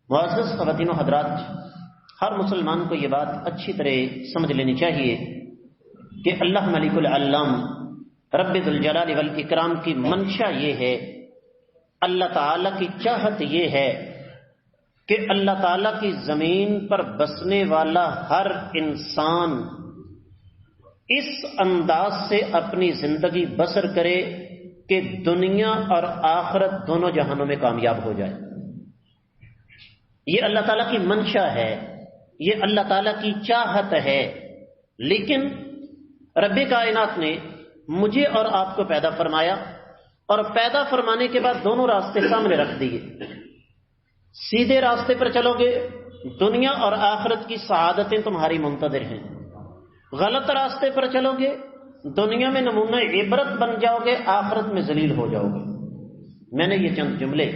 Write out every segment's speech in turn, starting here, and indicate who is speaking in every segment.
Speaker 1: معزز خواتین و حضرات، ہر مسلمان کو یہ بات اچھی طرح سمجھ لینی چاہیے کہ اللہ ملک العلام رب ذوالجلال والاکرام کی منشا یہ ہے، اللہ تعالیٰ کی چاہت یہ ہے کہ اللہ تعالیٰ کی زمین پر بسنے والا ہر انسان اس انداز سے اپنی زندگی بسر کرے کہ دنیا اور آخرت دونوں جہانوں میں کامیاب ہو جائے۔ یہ اللہ تعالیٰ کی منشا ہے، یہ اللہ تعالیٰ کی چاہت ہے۔ لیکن رب کائنات نے مجھے اور آپ کو پیدا فرمایا، اور پیدا فرمانے کے بعد دونوں راستے سامنے رکھ دیے۔ سیدھے راستے پر چلو گے، دنیا اور آخرت کی سعادتیں تمہاری منتظر ہیں۔ غلط راستے پر چلو گے، دنیا میں نمونہ عبرت بن جاؤ گے، آخرت میں ذلیل ہو جاؤ گے۔ میں نے یہ چند جملے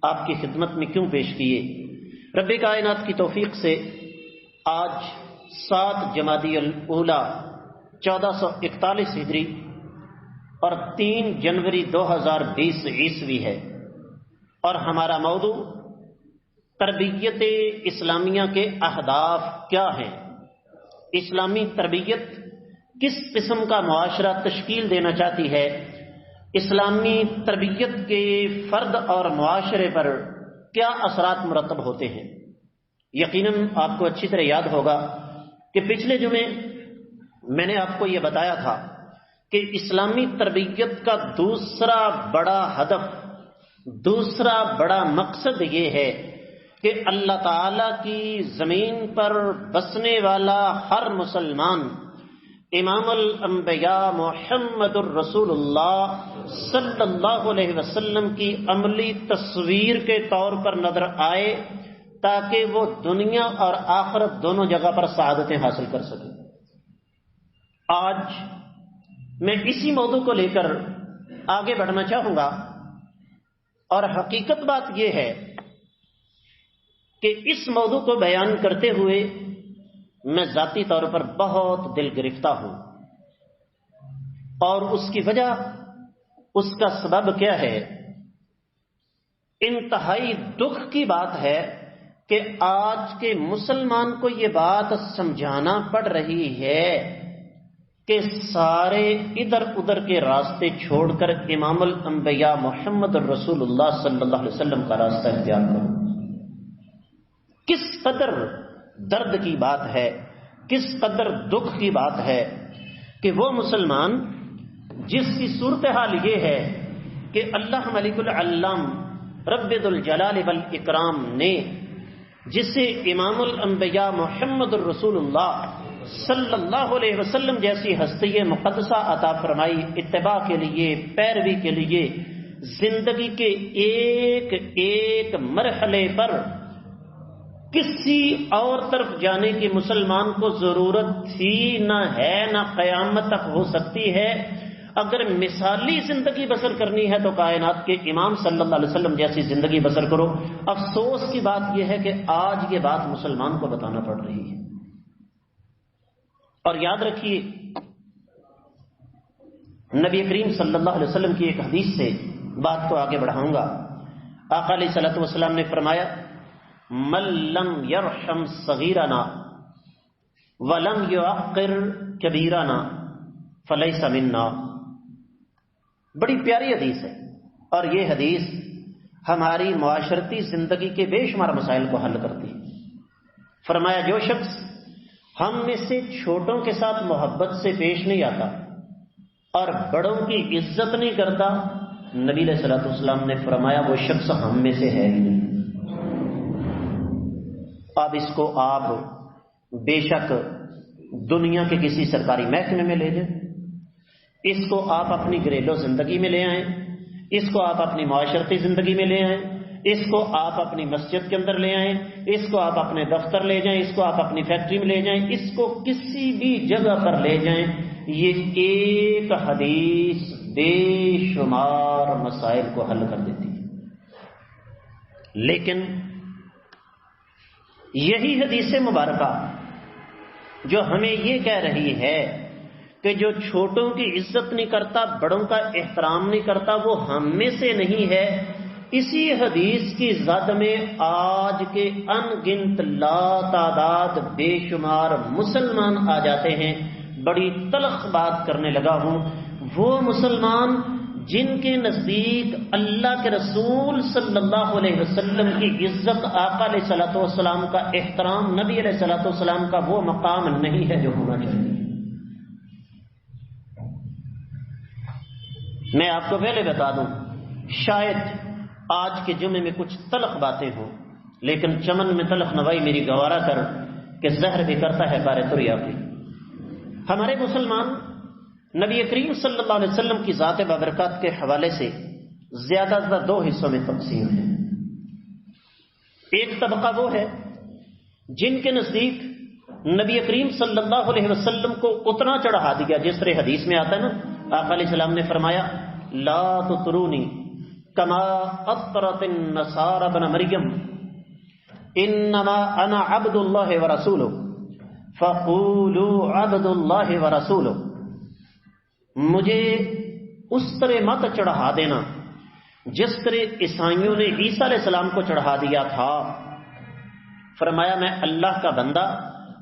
Speaker 1: آپ کی خدمت میں کیوں پیش کیے؟ رب کائنات کی توفیق سے آج 7 جمادی الاولیٰ 1441 ہجری اور 3 جنوری 2020 عیسوی ہے، اور ہمارا موضوع تربیت اسلامیہ کے اہداف کیا ہیں، اسلامی تربیت کس قسم کا معاشرہ تشکیل دینا چاہتی ہے، اسلامی تربیت کے فرد اور معاشرے پر کیا اثرات مرتب ہوتے ہیں۔ یقیناً آپ کو اچھی طرح یاد ہوگا کہ پچھلے جمعے میں نے آپ کو یہ بتایا تھا کہ اسلامی تربیت کا دوسرا بڑا ہدف، دوسرا بڑا مقصد یہ ہے کہ اللہ تعالیٰ کی زمین پر بسنے والا ہر مسلمان امام الانبیاء محمد الرسول اللہ صلی اللہ علیہ وسلم کی عملی تصویر کے طور پر نظر آئے، تاکہ وہ دنیا اور آخرت دونوں جگہ پر سعادتیں حاصل کر سکے۔ آج میں اسی موضوع کو لے کر آگے بڑھنا چاہوں گا، اور حقیقت بات یہ ہے کہ اس موضوع کو بیان کرتے ہوئے میں ذاتی طور پر بہت دل گرفتہ ہوں، اور اس کی وجہ، اس کا سبب کیا ہے؟ انتہائی دکھ کی بات ہے کہ آج کے مسلمان کو یہ بات سمجھانا پڑ رہی ہے کہ سارے ادھر ادھر کے راستے چھوڑ کر امام الانبیاء محمد الرسول اللہ صلی اللہ علیہ وسلم کا راستہ اختیار کرو۔ کس قدر درد کی بات ہے، کس قدر دکھ کی بات ہے کہ وہ مسلمان جس کی صورتحال یہ ہے کہ اللہ ملک العلام رب ذوالجلال والاکرام نے جسے امام الانبیاء محمد الرسول اللہ صلی اللہ علیہ وسلم جیسی ہستی مقدسہ عطا فرمائی، اتباع کے لیے، پیروی کے لیے زندگی کے ایک ایک مرحلے پر کسی اور طرف جانے کی مسلمان کو ضرورت تھی، نہ ہے، نہ قیامت تک ہو سکتی ہے۔ اگر مثالی زندگی بسر کرنی ہے تو کائنات کے امام صلی اللہ علیہ وسلم جیسی زندگی بسر کرو۔ افسوس کی بات یہ ہے کہ آج یہ بات مسلمان کو بتانا پڑ رہی ہے۔ اور یاد رکھیے، نبی کریم صلی اللہ علیہ وسلم کی ایک حدیث سے بات کو آگے بڑھاؤں گا۔ آقا علیہ الصلوۃ والسلام نے فرمایا، من لم یرحم صغیرنا ولم یعقر کبیرنا فلیس منا۔ بڑی پیاری حدیث ہے، اور یہ حدیث ہماری معاشرتی زندگی کے بے شمار مسائل کو حل کرتی ہے۔ فرمایا، جو شخص ہم میں سے چھوٹوں کے ساتھ محبت سے پیش نہیں آتا اور بڑوں کی عزت نہیں کرتا، نبی علیہ الصلوۃ والسلام نے فرمایا وہ شخص ہم میں سے ہے ہی نہیں۔ اب اس کو آپ بے شک دنیا کے کسی سرکاری محکمے میں لے جائیں، اس کو آپ اپنی گھریلو زندگی میں لے آئیں، اس کو آپ اپنی معاشرتی زندگی میں لے آئیں، اس کو آپ اپنی مسجد کے اندر لے آئیں، اس کو آپ اپنے دفتر لے جائیں، اس کو آپ اپنی فیکٹری میں لے جائیں، اس کو کسی بھی جگہ پر لے جائیں، یہ ایک حدیث بے شمار مسائل کو حل کر دیتی ہے۔ لیکن یہی حدیث مبارکہ جو ہمیں یہ کہہ رہی ہے کہ جو چھوٹوں کی عزت نہیں کرتا، بڑوں کا احترام نہیں کرتا، وہ ہم میں سے نہیں ہے، اسی حدیث کی زد میں آج کے ان گنت لا تعداد بے شمار مسلمان آ جاتے ہیں. بڑی تلخ بات کرنے لگا ہوں، وہ مسلمان جن کے نزدیک اللہ کے رسول صلی اللہ علیہ وسلم کی عزت، آقا علیہ الصلوۃ والسلام کا احترام، نبی علیہ الصلوۃ والسلام کا وہ مقام نہیں ہے جو ہونا چاہیے. میں آپ کو پہلے بتا دوں، شاید آج کے جمعے میں کچھ تلخ باتیں ہوں، لیکن چمن میں تلخ نوائی میری گوارا کر کہ زہر بھی کرتا ہے بارے تریا کی. ہمارے مسلمان نبی کریم صلی اللہ علیہ وسلم کی ذات بابرکات کے حوالے سے زیادہ تر دو حصوں میں تقسیم ہیں. ایک طبقہ وہ ہے جن کے نزدیک نبی کریم صلی اللہ علیہ وسلم کو اتنا چڑھا دیا جس طرح حدیث میں آتا ہے نا، آقا علیہ السلام نے فرمایا لا تطرونی کما اطرت النصارى ابن مریم انما انا عبد اللہ ورسولہ فقولوا عبد اللہ ورسولہ. مجھے اس طرح مت چڑھا دینا جس طرح عیسائیوں نے عیسیٰ علیہ السلام کو چڑھا دیا تھا. فرمایا میں اللہ کا بندہ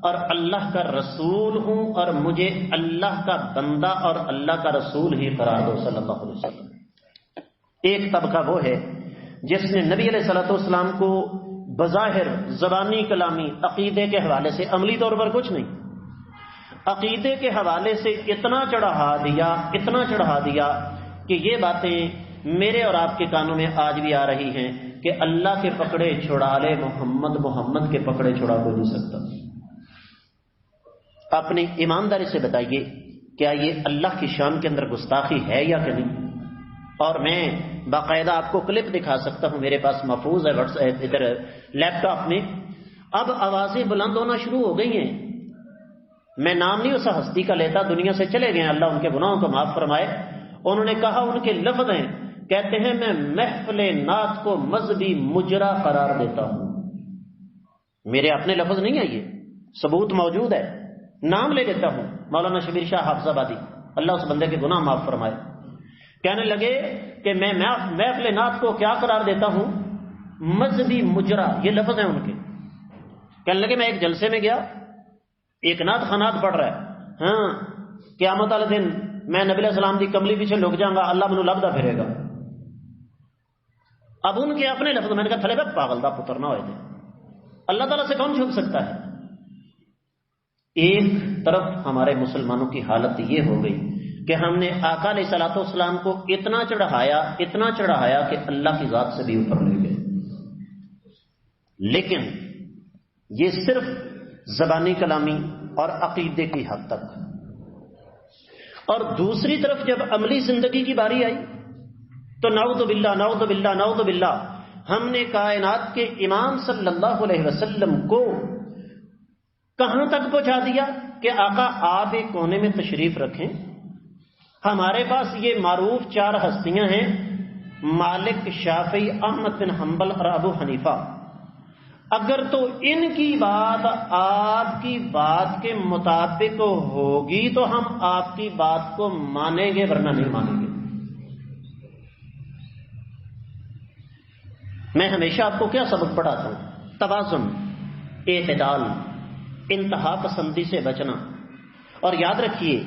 Speaker 1: اور اللہ کا رسول ہوں، اور مجھے اللہ کا بندہ اور اللہ کا رسول ہی قرار دو صلی اللہ علیہ وسلم. ایک طبقہ وہ ہے جس نے نبی علیہ الصلوۃ والسلام کو بظاہر زبانی کلامی عقیدے کے حوالے سے، عملی طور پر کچھ نہیں، عقیدے کے حوالے سے اتنا چڑھا دیا کہ یہ باتیں میرے اور آپ کے کانوں میں آج بھی آ رہی ہیں کہ اللہ کے پکڑے چھڑا لے محمد کے پکڑے چھڑا کوئی نہیں سکتا. اپنی ایمانداری سے بتائیے کیا یہ اللہ کی شان کے اندر گستاخی ہے یا کہ نہیں؟ اور میں باقاعدہ آپ کو کلپ دکھا سکتا ہوں، میرے پاس محفوظ ہے واٹس ایپ ادھر لیپ ٹاپ میں. اب آوازیں بلند ہونا شروع ہو گئی ہیں. میں نام نہیں اس ہستی کا لیتا، دنیا سے چلے گئے، اللہ ان کے گناہوں کو معاف فرمائے. انہوں نے کہا، ان کے لفظ ہیں، کہتے ہیں میں محفل نعت کو مذہبی مجرا قرار دیتا ہوں. میرے اپنے لفظ نہیں ہے، یہ ثبوت موجود ہے، نام لے لیتا ہوں. مولانا شبیر شاہ حافظ آبادی، اللہ اس بندے کے گناہ معاف فرمائے، کہنے لگے کہ میں محفل نعت کو کیا قرار دیتا ہوں؟ مذہبی مجرا. یہ لفظ ہیں ان کے. کہنے لگے میں ایک جلسے میں گیا، ایک نعت خنات پڑھ رہا ہے، ہاں قیامت والے دن میں نبی علیہ السلام دی کملی پیچھے لک جاؤں گا، اللہ منو لبدا پھرے گا. اب ان کے اپنے لفظ، میں نے کہا تھلے بے پاگل دا پتر نہ ہوئے تھے، اللہ تعالیٰ سے کون چھپ سکتا ہے؟ ایک طرف ہمارے مسلمانوں کی حالت یہ ہو گئی کہ ہم نے آقا علیہ الصلوۃ والسلام کو اتنا چڑھایا کہ اللہ کی ذات سے بھی اوپر لے گئے. لیکن یہ صرف زبانی کلامی اور عقیدے کی حد تک. اور دوسری طرف جب عملی زندگی کی باری آئی تو نعوذ باللہ ہم نے کائنات کے امام صلی اللہ علیہ وسلم کو کہاں تک پہنچا دیا کہ آقا آپ ایک کونے میں تشریف رکھیں. ہمارے پاس یہ معروف 4 ہستیاں ہیں، مالک، شافعی، احمد بن حنبل اور ابو حنیفہ. اگر تو ان کی بات آپ کی بات کے مطابق ہوگی تو ہم آپ کی بات کو مانیں گے، ورنہ نہیں مانیں گے. میں ہمیشہ آپ کو کیا سبق پڑھاتا ہوں؟ توازن، اعتدال، انتہا پسندی سے بچنا. اور یاد رکھیے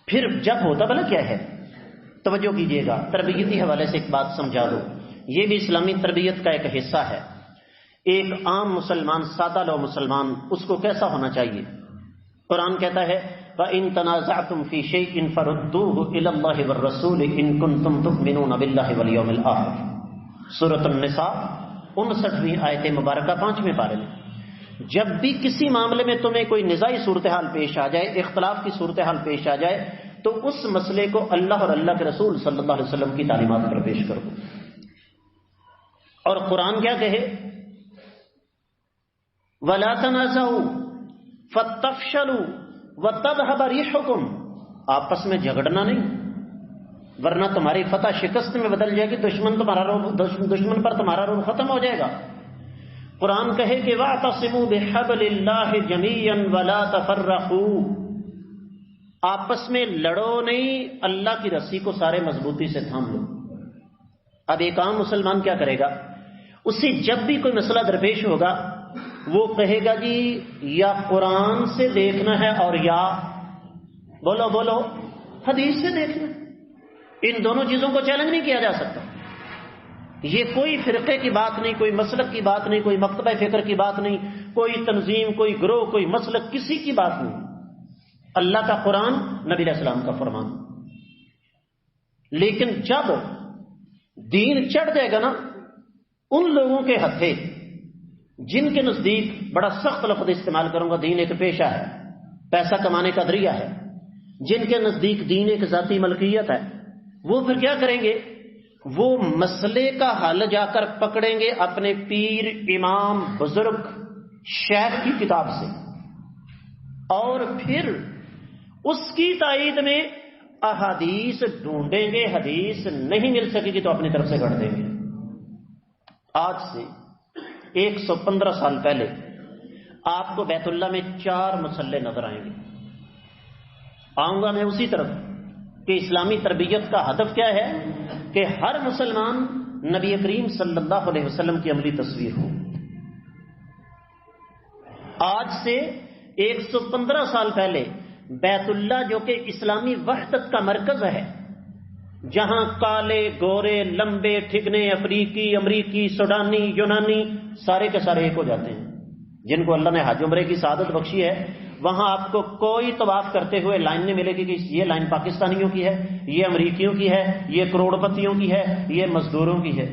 Speaker 1: پھر جب ہوتا بلا کیا ہے، توجہ کیجیے گا، تربیتی حوالے سے ایک بات سمجھا دو، یہ بھی اسلامی تربیت کا ایک حصہ ہے. ایک عام مسلمان، سادہ لو مسلمان، اس کو کیسا ہونا چاہیے؟ قرآن کہتا ہے وَإِن تَنَازَعْتُمْ فِي شَيْءٍ فَرُدُّوهُ إِلَى اللَّهِ وَالرَّسُولِ إِن كُنتُمْ تُؤْمِنُونَ بِاللَّهِ وَالْيَوْمِ الْآخِرِ. سورۃ النساء 59ویں آیت مبارکہ 5ویں پارے میں. جب بھی کسی معاملے میں تمہیں کوئی نزاعی صورتحال پیش آ جائے، اختلاف کی صورتحال پیش آ جائے، تو اس مسئلے کو اللہ اور اللہ کے رسول صلی اللہ علیہ وسلم کی تعلیمات پر پیش کرو. اور قرآن کیا کہے؟ وَلَا تَنَازَعُوا فَتَفْشَلُوا وَتَذْهَبَ رِيحُكُمْ. آپس میں جھگڑنا نہیں، ورنہ تمہاری فتح شکست میں بدل جائے گی، دشمن پر تمہارا روب ختم ہو جائے گا. قرآن کہے کہ وَاعْتَصِمُوا بِحَبْلِ اللَّهِ جَمِيعًا وَلَا تَفَرَّقُوا. آپس میں لڑو نہیں، اللہ کی رسی کو سارے مضبوطی سے تھام لو. اب ایک عام مسلمان کیا کرے گا؟ اسے جب بھی کوئی مسئلہ درپیش ہوگا وہ کہے گا جی یا قرآن سے دیکھنا ہے اور یا بولو حدیث سے دیکھنا ہے۔ ان دونوں چیزوں کو چیلنج نہیں کیا جا سکتا۔ یہ کوئی فرقے کی بات نہیں، کوئی مسلک کی بات نہیں، کوئی مکتبہ فکر کی بات نہیں، کوئی تنظیم، کوئی گروہ، کوئی مسلک، کسی کی بات نہیں۔ اللہ کا قرآن، نبی علیہ السلام کا فرمان۔ لیکن جب دین چڑھ جائے گا نا ان لوگوں کے ہتھے جن کے نزدیک، بڑا سخت لفظ استعمال کروں گا، دین ایک پیشہ ہے، پیسہ کمانے کا ذریعہ ہے، جن کے نزدیک دین ایک ذاتی ملکیت ہے، وہ پھر کیا کریں گے؟ وہ مسئلے کا حل جا کر پکڑیں گے اپنے پیر، امام، بزرگ، شیخ کی کتاب سے، اور پھر اس کی تائید میں احادیث ڈھونڈیں گے۔ حدیث نہیں مل سکے گی تو اپنی طرف سے گڑھ دیں گے۔ آج سے 115 سال پہلے آپ کو بیت اللہ میں 4 مصلے نظر آئیں گے۔ آؤں گا میں اسی طرف کہ اسلامی تربیت کا ہدف کیا ہے کہ ہر مسلمان نبی کریم صلی اللہ علیہ وسلم کی عملی تصویر ہو۔ آج سے 115 سال پہلے بیت اللہ جو کہ اسلامی وحدت کا مرکز ہے، جہاں کالے، گورے، لمبے، ٹھگنے، افریقی، امریکی، سوڈانی، یونانی سارے کے سارے ایک ہو جاتے ہیں، جن کو اللہ نے حج عمرے کی سعادت بخشی ہے، وہاں آپ کو کوئی طواف کرتے ہوئے لائن نہیں ملے گی کہ یہ لائن پاکستانیوں کی ہے، یہ امریکیوں کی ہے، یہ کروڑ پتیوں کی ہے، یہ مزدوروں کی ہے۔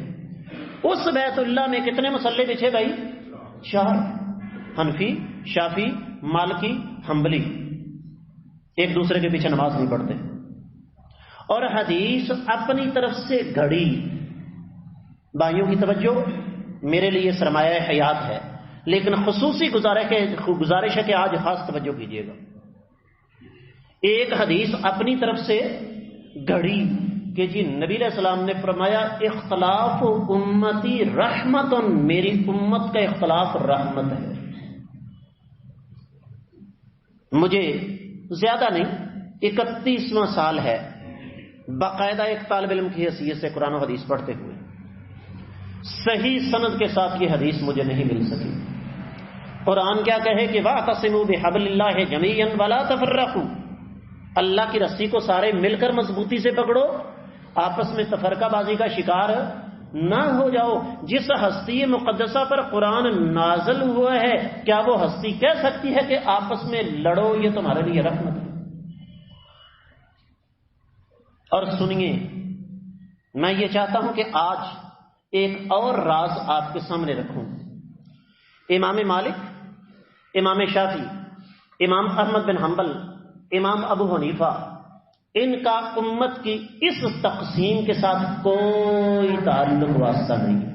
Speaker 1: اس بیت اللہ میں کتنے مصلے بچھے بھائی؟ 4۔ حنفی، شافی، مالکی، حنبلی ایک دوسرے کے پیچھے نماز نہیں پڑھتے، اور حدیث اپنی طرف سے گھڑی۔ بھائیوں کی توجہ، میرے لیے سرمایہ حیات ہے، لیکن خصوصی گزارش ہے کہ آج خاص توجہ کیجیے گا۔ ایک حدیث اپنی طرف سے گھڑی کہ جی نبی علیہ السلام نے فرمایا اختلاف امتی رحمت، میری امت کا اختلاف رحمت ہے۔ مجھے زیادہ نہیں 31واں سال ہے باقاعدہ ایک طالب علم کی حیثیت سے قرآن و حدیث پڑھتے ہوئے، صحیح سند کے ساتھ یہ حدیث مجھے نہیں مل سکی۔ قرآن کیا کہے کہ وَاعْتَصِمُوا بِحَبْلِ اللَّهِ جَمِيعًا وَلَا تَفَرَّقُوا، اللہ کی رسی کو سارے مل کر مضبوطی سے پکڑو، آپس میں تفرقہ بازی کا شکار نہ ہو جاؤ۔ جس ہستی مقدسہ پر قرآن نازل ہوا ہے، کیا وہ ہستی کہہ سکتی ہے کہ آپس میں لڑو؟ یہ تمہارے لیے رحمت ہے۔ اور سنیے، میں یہ چاہتا ہوں کہ آج ایک اور راز آپ کے سامنے رکھوں۔ امام مالک، امام شافعی، امام احمد بن حنبل، امام ابو حنیفہ، ان کا امت کی اس تقسیم کے ساتھ کوئی تعلق واسطہ نہیں ہے۔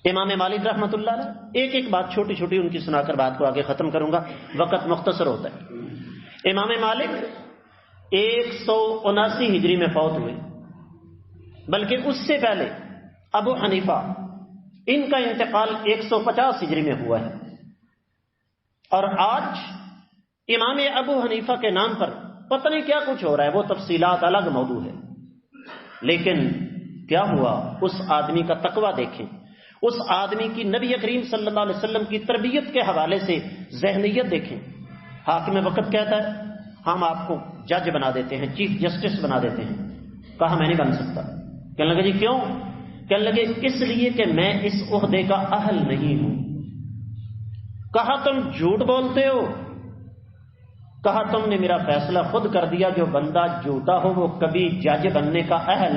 Speaker 1: امام مالک رحمۃ اللہ علیہ، ایک بات چھوٹی چھوٹی ان کی سنا کر بات کو آگے ختم کروں گا، وقت مختصر ہوتا ہے۔ امام مالک 179 ہجری میں فوت ہوئے، بلکہ اس سے پہلے ابو حنیفہ، ان کا انتقال 150 ہجری میں ہوا ہے۔ اور آج امام ابو حنیفہ کے نام پر پتہ نہیں کیا کچھ ہو رہا ہے، وہ تفصیلات الگ موضوع ہے، لیکن کیا ہوا؟ اس آدمی کا تقویٰ دیکھیں، اس آدمی کی نبی کریم صلی اللہ علیہ وسلم کی تربیت کے حوالے سے ذہنیت دیکھیں۔ حاکم وقت کہتا ہے ہم آپ کو جج بنا دیتے ہیں، چیف جسٹس بنا دیتے ہیں۔ کہا میں نہیں بن سکتا۔ کہنے لگے جی کیوں؟ کہنے لگے اس لیے کہ میں اس عہدے کا اہل نہیں ہوں۔ کہا تم جھوٹ بولتے ہو؟ کہا تم نے میرا فیصلہ خود کر دیا، جو بندہ جھوٹا ہو وہ کبھی جج بننے کا اہل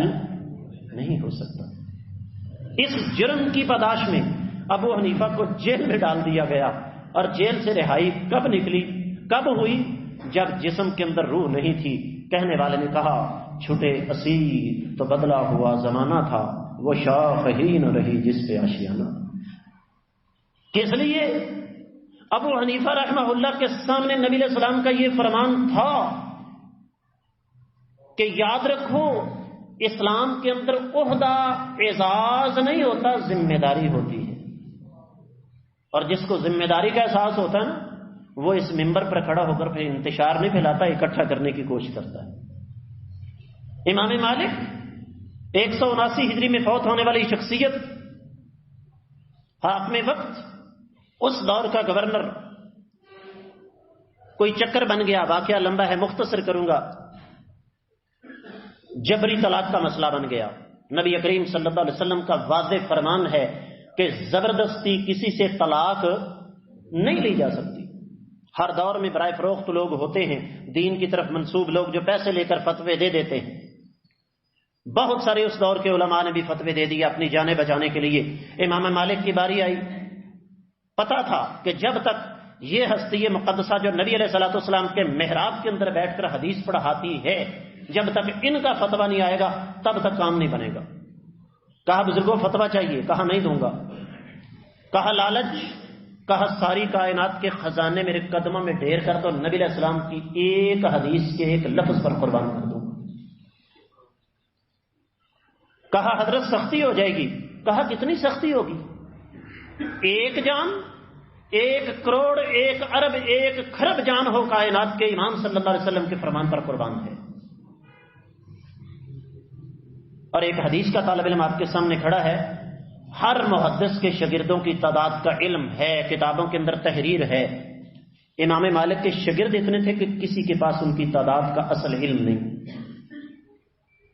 Speaker 1: نہیں ہو سکتا۔ اس جرم کی پاداش میں ابو حنیفہ کو جیل میں ڈال دیا گیا، اور جیل سے رہائی کب نکلی، کب ہوئی؟ جب جسم کے اندر روح نہیں تھی۔ کہنے والے نے کہا چھٹے اسیر تو بدلا ہوا زمانہ تھا، وہ شاخ ہی نہ رہی جس پہ آشیانہ۔ کس لیے؟ ابو حنیفہ رحمہ اللہ کے سامنے نبی علیہ السلام کا یہ فرمان تھا کہ یاد رکھو اسلام کے اندر عہدہ اعزاز نہیں ہوتا، ذمہ داری ہوتی ہے، اور جس کو ذمہ داری کا احساس ہوتا ہے نا، وہ اس منبر پر کھڑا ہو کر پھر انتشار نہیں پھیلاتا، اکٹھا کرنے کی کوشش کرتا ہے۔ امام مالک 179 ہجری میں فوت ہونے والی شخصیت، حاکم وقت، اس دور کا گورنر، کوئی چکر بن گیا، واقعہ لمبا ہے مختصر کروں گا، جبری طلاق کا مسئلہ بن گیا۔ نبی کریم صلی اللہ علیہ وسلم کا واضح فرمان ہے کہ زبردستی کسی سے طلاق نہیں لی جا سکتی۔ ہر دور میں برائے فروخت لوگ ہوتے ہیں، دین کی طرف منسوب لوگ جو پیسے لے کر فتوے دے دیتے ہیں۔ بہت سارے اس دور کے علماء نے بھی فتوے دے دیے اپنی جانیں بچانے کے لیے۔ امام مالک کی باری آئی، پتا تھا کہ جب تک یہ ہستی مقدسہ جو نبی علیہ الصلوۃ والسلام کے محراب کے اندر بیٹھ کر حدیث پڑھاتی ہے، جب تک ان کا فتویٰ نہیں آئے گا تب تک کام نہیں بنے گا۔ کہا بزرگوں فتویٰ چاہیے، کہا نہیں دوں گا، کہا لالچ، کہا ساری کائنات کے خزانے میرے قدموں میں ڈھیر کر تو نبی علیہ السلام کی ایک حدیث کے ایک لفظ پر قربان کر دوں۔ کہا حضرت سختی ہو جائے گی، کہا کتنی سختی ہوگی؟ 1 جان، 1 کروڑ، 1 ارب، 1 کھرب جان ہو کائنات کے امام صلی اللہ علیہ وسلم کے فرمان پر قربان ہے۔ اور ایک حدیث کا طالب علم آپ کے سامنے کھڑا ہے، ہر محدث کے شاگردوں کی تعداد کا علم ہے، کتابوں کے اندر تحریر ہے۔ امام مالک کے شاگرد اتنے تھے کہ کسی کے پاس ان کی تعداد کا اصل علم نہیں۔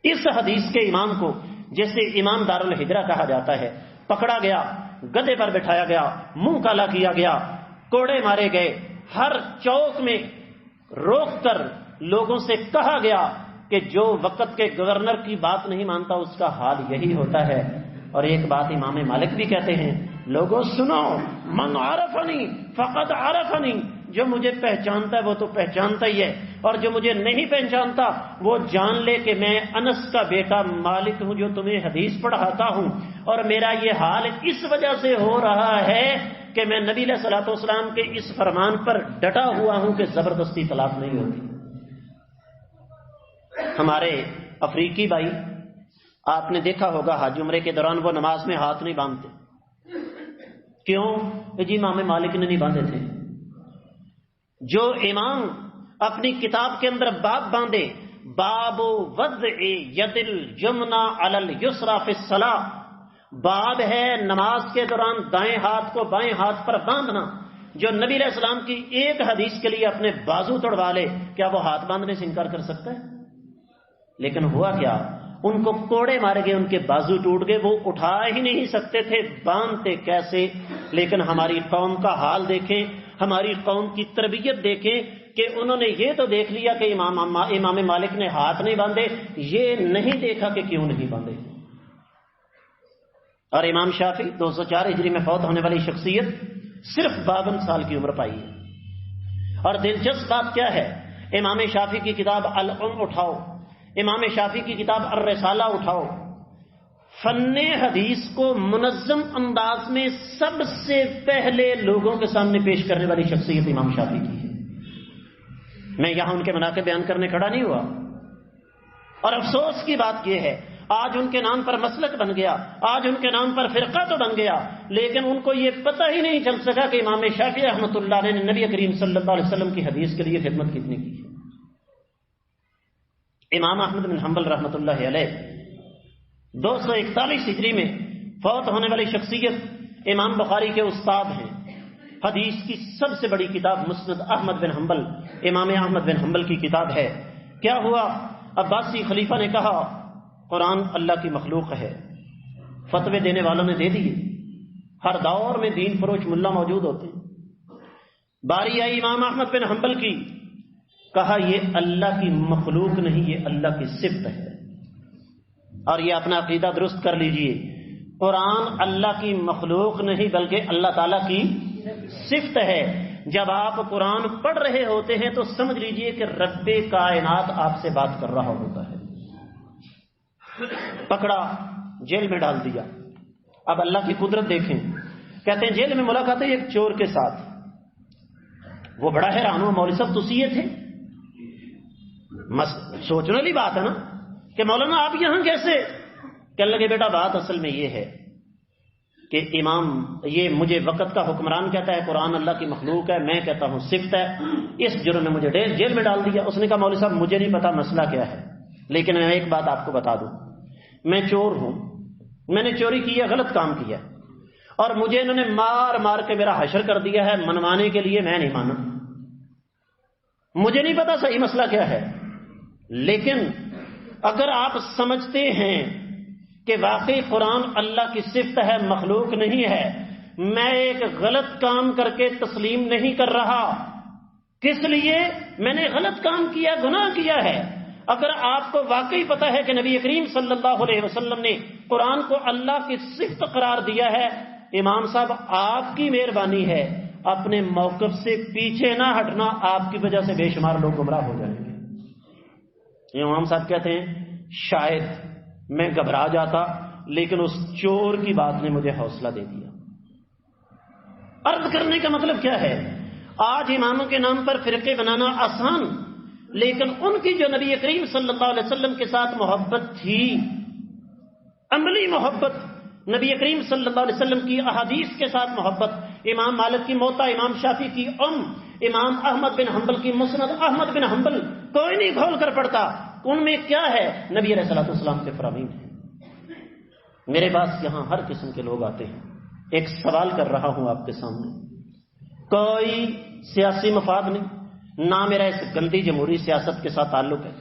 Speaker 1: اس حدیث کے امام کو، جیسے امام دارالہجرہ کہا جاتا ہے، پکڑا گیا، گدھے پر بٹھایا گیا، منہ کالا کیا گیا، کوڑے مارے گئے، ہر چوک میں روک کر لوگوں سے کہا گیا کہ جو وقت کے گورنر کی بات نہیں مانتا اس کا حال یہی ہوتا ہے۔ اور ایک بات امام مالک بھی کہتے ہیں، لوگوں سنو، من عرفنی فقد عرفنی، جو مجھے پہچانتا ہے وہ تو پہچانتا ہی ہے، اور جو مجھے نہیں پہچانتا وہ جان لے کہ میں انس کا بیٹا مالک ہوں جو تمہیں حدیث پڑھاتا ہوں، اور میرا یہ حال اس وجہ سے ہو رہا ہے کہ میں نبی علیہ الصلوۃ والسلام کے اس فرمان پر ڈٹا ہوا ہوں کہ زبردستی طلاق نہیں ہوتی۔ ہمارے افریقی بھائی، آپ نے دیکھا ہوگا حج عمرے کے دوران وہ نماز میں ہاتھ نہیں باندھتے، کیوں؟ جی امام مالک نے نہیں باندھے تھے۔ جو امام اپنی کتاب کے اندر باب باندھے، باب وضع ید الجمنہ علی الیسری فی الصلاۃ، باب ہے نماز کے دوران دائیں ہاتھ کو بائیں ہاتھ پر باندھنا۔ جو نبی علیہ السلام کی ایک حدیث کے لیے اپنے بازو توڑوا لے، کیا وہ ہاتھ باندھنے سے انکار کر سکتا ہے؟ لیکن ہوا کیا؟ ان کو کوڑے مارے گئے، ان کے بازو ٹوٹ گئے، وہ اٹھا ہی نہیں سکتے تھے، باندھتے کیسے؟ لیکن ہماری قوم کا حال دیکھیں، ہماری قوم کی تربیت دیکھیں کہ انہوں نے یہ تو دیکھ لیا کہ امام مالک نے ہاتھ نہیں باندھے، یہ نہیں دیکھا کہ کیوں نہیں باندھے۔ اور امام شافعی 204 ہجری میں فوت ہونے والی شخصیت، صرف 52 سال کی عمر پائی ہے۔ اور دلچسپ بات کیا ہے، امام شافعی کی کتاب الام اٹھاؤ، امام شافعی کی کتاب الرسالہ اٹھاؤ، فن حدیث کو منظم انداز میں سب سے پہلے لوگوں کے سامنے پیش کرنے والی شخصیت امام شافعی کی ہے۔ میں یہاں ان کے مناقب بیان کرنے کھڑا نہیں ہوا، اور افسوس کی بات یہ ہے آج ان کے نام پر مسلک بن گیا، آج ان کے نام پر فرقہ تو بن گیا، لیکن ان کو یہ پتہ ہی نہیں چل سکا کہ امام شافعی رحمۃ اللہ علیہ نے نبی کریم صلی اللہ علیہ وسلم کی حدیث کے لیے خدمت کتنی کی ہے۔ امام احمد بن حنبل رحمۃ اللہ علیہ 241 ہجری میں فوت ہونے والی شخصیت، امام بخاری کے استاد ہیں۔ حدیث کی سب سے بڑی کتاب مسند احمد بن حنبل، امام احمد بن حنبل کی کتاب ہے۔ کیا ہوا؟ عباسی خلیفہ نے کہا قرآن اللہ کی مخلوق ہے، فتوے دینے والوں نے دے دیے، ہر دور میں دین فروش ملا موجود ہوتے ہیں۔ باری آئی امام احمد بن حنبل کی، کہا یہ اللہ کی مخلوق نہیں، یہ اللہ کی صفت ہے۔ اور یہ اپنا عقیدہ درست کر لیجئے، قرآن اللہ کی مخلوق نہیں بلکہ اللہ تعالیٰ کی صفت ہے۔ جب آپ قرآن پڑھ رہے ہوتے ہیں تو سمجھ لیجئے کہ رب کائنات آپ سے بات کر رہا ہوتا ہے۔ پکڑا، جیل میں ڈال دیا۔ اب اللہ کی قدرت دیکھیں، کہتے ہیں جیل میں ملاقات ہے ایک چور کے ساتھ، وہ بڑا حیران ہوا، مولوی صاحب تسی یہ تھے؟ سوچنے والی بات ہے نا کہ مولانا آپ یہاں کیسے؟ کہنے لگے بیٹا بات اصل میں یہ ہے کہ امام یہ مجھے وقت کا حکمران کہتا ہے قرآن اللہ کی مخلوق ہے، میں کہتا ہوں صفت ہے، اس جرم میں مجھے جیل میں ڈال دیا۔ اس نے کہا مولوی صاحب مجھے نہیں پتا مسئلہ کیا ہے۔ لیکن میں ایک بات آپ کو بتا دوں، میں چور ہوں، میں نے چوری کی ہے، غلط کام کیا، اور مجھے انہوں نے مار مار کے میرا حشر کر دیا ہے، منوانے کے لیے میں نہیں مانا، مجھے نہیں پتا صحیح مسئلہ کیا ہے۔ لیکن اگر آپ سمجھتے ہیں کہ واقعی قرآن اللہ کی صفت ہے، مخلوق نہیں ہے، میں ایک غلط کام کر کے تسلیم نہیں کر رہا۔ کس لیے؟ میں نے غلط کام کیا، گناہ کیا ہے۔ اگر آپ کو واقعی پتا ہے کہ نبی کریم صلی اللہ علیہ وسلم نے قرآن کو اللہ کی صفت قرار دیا ہے، امام صاحب آپ کی مہربانی ہے، اپنے موقف سے پیچھے نہ ہٹنا، آپ کی وجہ سے بے شمار لوگ گمراہ ہو جائیں گے۔ امام صاحب کہتے ہیں شاید میں گھبرا جاتا، لیکن اس چور کی بات نے مجھے حوصلہ دے دیا۔ عرض کرنے کا مطلب کیا ہے؟ آج اماموں کے نام پر فرقے بنانا آسان، لیکن ان کی جو نبی کریم صلی اللہ علیہ وسلم کے ساتھ محبت تھی، عملی محبت، نبی کریم صلی اللہ علیہ وسلم کی احادیث کے ساتھ محبت، امام مالک کی موطا، امام شافعی کی امام احمد بن حنبل کی مسند، احمد بن حنبل کوئی نہیں کھول کر پڑھتا، ان میں کیا ہے؟ نبی علیہ الصلوۃ والسلام کے فرامین ہیں۔ میرے پاس یہاں ہر قسم کے لوگ آتے ہیں، ایک سوال کر رہا ہوں آپ کے سامنے، کوئی سیاسی مفاد نہیں، نہ میرا اس گندی جمہوری سیاست کے ساتھ تعلق ہے،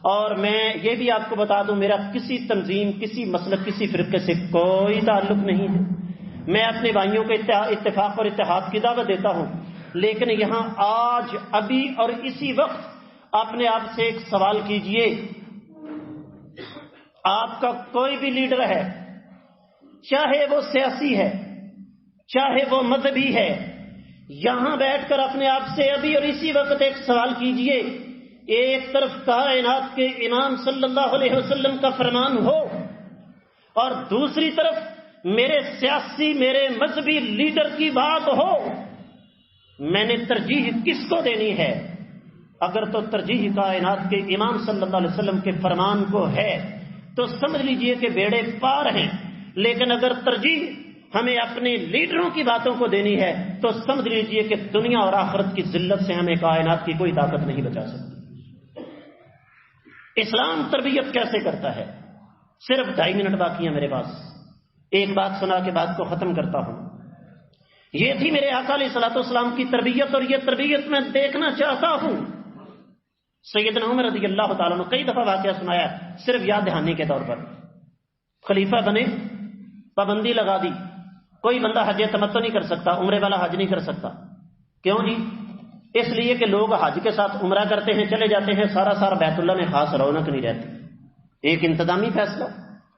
Speaker 1: اور میں یہ بھی آپ کو بتا دوں میرا کسی تنظیم، کسی مسلک، کسی فرقے سے کوئی تعلق نہیں ہے۔ میں اپنے بھائیوں کو اتفاق اور اتحاد کی دعوت دیتا ہوں، لیکن یہاں آج ابھی اور اسی وقت اپنے آپ سے ایک سوال کیجئے، آپ کا کوئی بھی لیڈر ہے، چاہے وہ سیاسی ہے، چاہے وہ مذہبی ہے، یہاں بیٹھ کر اپنے آپ سے ابھی اور اسی وقت ایک سوال کیجئے، ایک طرف کائنات کے امام صلی اللہ علیہ وسلم کا فرمان ہو اور دوسری طرف میرے سیاسی، میرے مذہبی لیڈر کی بات ہو، میں نے ترجیح کس کو دینی ہے؟ اگر تو ترجیح کائنات کے امام صلی اللہ علیہ وسلم کے فرمان کو ہے تو سمجھ لیجئے کہ بیڑے پار ہیں، لیکن اگر ترجیح ہمیں اپنے لیڈروں کی باتوں کو دینی ہے تو سمجھ لیجئے کہ دنیا اور آخرت کی ذلت سے ہمیں کائنات کی کوئی طاقت نہیں بچا سکتی۔ اسلام تربیت کیسے کرتا ہے؟ صرف 2.5 منٹ باقی ہیں میرے پاس، ایک بات سنا کے بات کو ختم کرتا ہوں۔ یہ تھی میرے آقا علیہ الصلوۃ والسلام کی تربیت، اور یہ تربیت میں دیکھنا چاہتا ہوں۔ سیدنا عمر رضی اللہ تعالیٰ عنہ کئی دفعہ واقعہ سنایا، صرف یاد دہانی کے طور پر۔ خلیفہ بنے، پابندی لگا دی، کوئی بندہ حج تمتع نہیں کر سکتا، عمرے والا حج نہیں کر سکتا۔ کیوں جی؟ اس لیے کہ لوگ حج کے ساتھ عمرہ کرتے ہیں، چلے جاتے ہیں، سارا سارا بیت اللہ میں خاص رونق نہیں رہتی۔ ایک انتظامی فیصلہ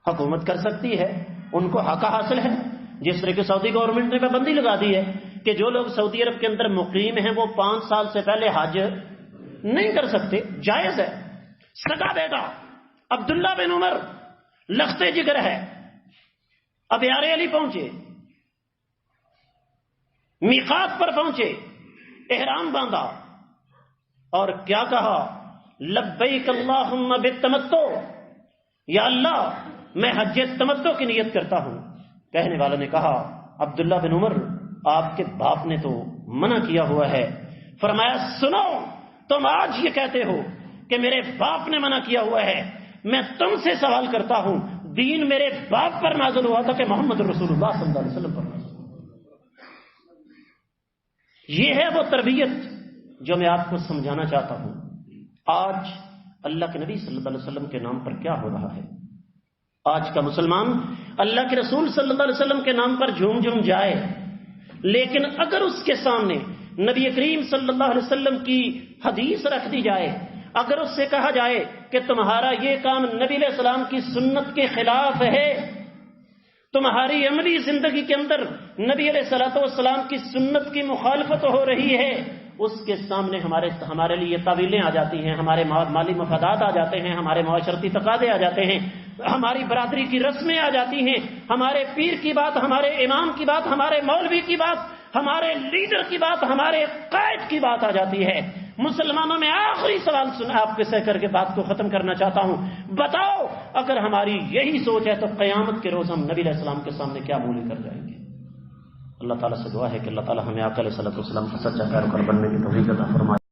Speaker 1: حکومت کر سکتی ہے، ان کو حق حاصل ہے، جس طرح کہ سعودی گورنمنٹ نے پابندی لگا دی ہے کہ جو لوگ سعودی عرب کے اندر مقیم ہیں وہ 5 سال سے پہلے حج نہیں کر سکتے، جائز ہے۔ سگا بیٹا عبداللہ بن عمر لختے جگر ہے، اب یار علی پہنچے، میقات پر پہنچے، احرام باندھا اور کیا کہا؟ لبیک اللہم بالتمتع، یا اللہ میں حج تمتع کی نیت کرتا ہوں۔ کہنے والوں نے کہا عبداللہ بن عمر آپ کے باپ نے تو منع کیا ہوا ہے۔ فرمایا سنو، تم آج یہ کہتے ہو کہ میرے باپ نے منع کیا ہوا ہے، میں تم سے سوال کرتا ہوں، دین میرے باپ پر نازل ہوا تھا کہ محمد رسول اللہ صلی اللہ علیہ وسلم پر نازل؟ یہ ہے وہ تربیت جو میں آپ کو سمجھانا چاہتا ہوں۔ آج اللہ کے نبی صلی اللہ علیہ وسلم کے نام پر کیا ہو رہا ہے؟ آج کا مسلمان اللہ کے رسول صلی اللہ علیہ وسلم کے نام پر جھوم جھوم جائے، لیکن اگر اس کے سامنے نبی کریم صلی اللہ علیہ وسلم کی حدیث رکھ دی جائے، اگر اس سے کہا جائے کہ تمہارا یہ کام نبی علیہ السلام کی سنت کے خلاف ہے، تمہاری عملی زندگی کے اندر نبی علیہ الصلوۃ والسلام کی سنت کی مخالفت ہو رہی ہے، اس کے سامنے ہمارے لیے تعویلیں آ جاتی ہیں، ہمارے مالی مفادات آ جاتے ہیں، ہمارے معاشرتی تقاضے آ جاتے ہیں، ہماری برادری کی رسمیں آ جاتی ہیں، ہمارے پیر کی بات، ہمارے امام کی بات، ہمارے مولوی کی بات، ہمارے لیڈر کی بات، ہمارے قائد کی بات آ جاتی ہے۔ مسلمانوں میں آخری سوال آپ سے کر کے بات کو ختم کرنا چاہتا ہوں، بتاؤ اگر ہماری یہی سوچ ہے تو قیامت کے روز ہم نبی علیہ السلام کے سامنے کیا بولے کر جائیں گے؟ اللہ تعالیٰ سے دعا ہے کہ اللہ تعالیٰ ہمیں آقا علیہ الصلوۃ والسلام کا سچا پیروکار بننے کی توفیق عطا فرمائے۔